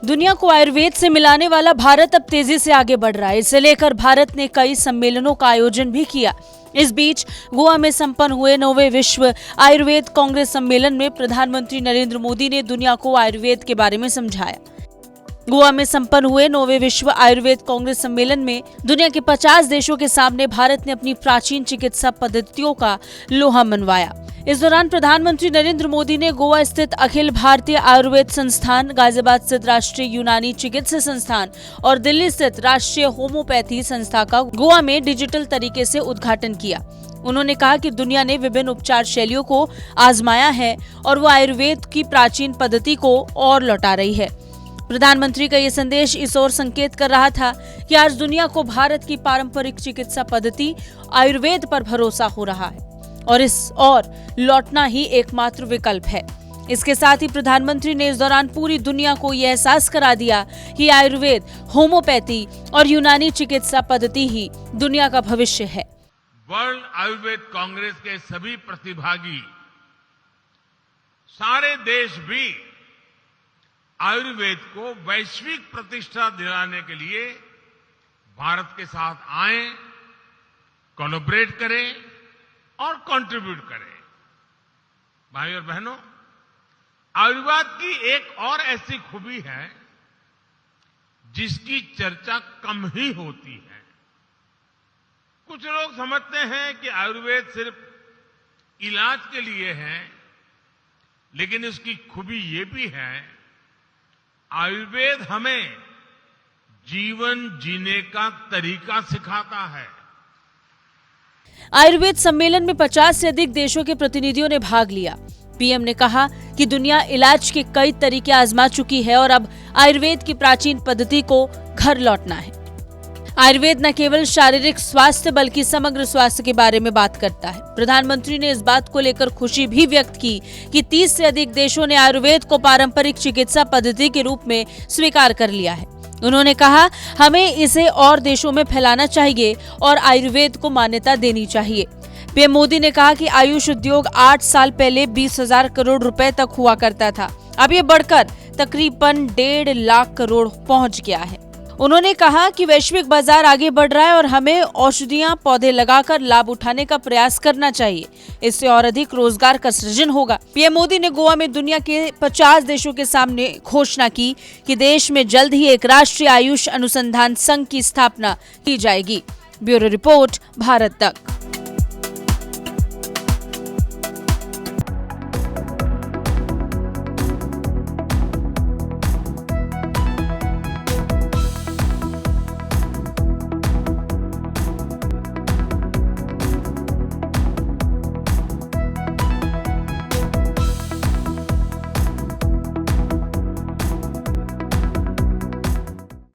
दुनिया को आयुर्वेद से मिलाने वाला भारत अब तेजी से आगे बढ़ रहा है। इसे लेकर भारत ने कई सम्मेलनों का आयोजन भी किया। इस बीच गोवा में संपन्न हुए 9वें विश्व आयुर्वेद कांग्रेस सम्मेलन में प्रधानमंत्री नरेंद्र मोदी ने दुनिया को आयुर्वेद के बारे में समझाया। गोवा में संपन्न हुए 9वें विश्व आयुर्वेद कांग्रेस सम्मेलन में दुनिया के 50 देशों के सामने भारत ने अपनी प्राचीन चिकित्सा पद्धतियों का लोहा मनवाया। इस दौरान प्रधानमंत्री नरेंद्र मोदी ने गोवा स्थित अखिल भारतीय आयुर्वेद संस्थान, गाजियाबाद स्थित राष्ट्रीय यूनानी चिकित्सा संस्थान और दिल्ली स्थित राष्ट्रीय होम्योपैथी संस्था का गोवा में डिजिटल तरीके से उद्घाटन किया। उन्होंने कहा कि दुनिया ने विभिन्न उपचार शैलियों को आजमाया है और वो आयुर्वेद की प्राचीन पद्धति को और लौटा रही है। प्रधानमंत्री का ये संदेश इस ओर संकेत कर रहा था कि आज दुनिया को भारत की पारंपरिक चिकित्सा पद्धति आयुर्वेद पर भरोसा हो रहा है और इस ओर लौटना ही एकमात्र विकल्प है। इसके साथ ही प्रधानमंत्री ने इस दौरान पूरी दुनिया को यह एहसास करा दिया कि आयुर्वेद, होम्योपैथी और यूनानी चिकित्सा पद्धति ही दुनिया का भविष्य है। वर्ल्ड आयुर्वेद कांग्रेस के सभी प्रतिभागी, सारे देश भी आयुर्वेद को वैश्विक प्रतिष्ठा दिलाने के लिए भारत के साथ आए, कोलैबोरेट करें और कंट्रीब्यूट करें। भाइयों और बहनों, आयुर्वेद की एक और ऐसी खूबी है जिसकी चर्चा कम ही होती है। कुछ लोग समझते हैं कि आयुर्वेद सिर्फ इलाज के लिए है, लेकिन इसकी खूबी ये भी है, आयुर्वेद हमें जीवन जीने का तरीका सिखाता है। आयुर्वेद सम्मेलन में 50 से अधिक देशों के प्रतिनिधियों ने भाग लिया। पीएम ने कहा कि दुनिया इलाज के कई तरीके आजमा चुकी है और अब आयुर्वेद की प्राचीन पद्धति को घर लौटना है। आयुर्वेद न केवल शारीरिक स्वास्थ्य बल्कि समग्र स्वास्थ्य के बारे में बात करता है। प्रधानमंत्री ने इस बात को लेकर खुशी भी व्यक्त की कि 30 से अधिक देशों ने आयुर्वेद को पारंपरिक चिकित्सा पद्धति के रूप में स्वीकार कर लिया है। उन्होंने कहा, हमें इसे और देशों में फैलाना चाहिए और आयुर्वेद को मान्यता देनी चाहिए। पीएम मोदी ने कहा कि आयुष उद्योग 8 साल पहले 20,000 करोड़ रुपए तक हुआ करता था। अब ये बढ़कर तकरीबन 1.5 लाख करोड़ पहुंच गया है। उन्होंने कहा कि वैश्विक बाजार आगे बढ़ रहा है और हमें औषधियां, पौधे लगाकर लाभ उठाने का प्रयास करना चाहिए। इससे और अधिक रोजगार का सृजन होगा। पीएम मोदी ने गोवा में दुनिया के 50 देशों के सामने घोषणा की कि देश में जल्द ही एक राष्ट्रीय आयुष अनुसंधान संघ की स्थापना की जाएगी। ब्यूरो रिपोर्ट, भारत तक।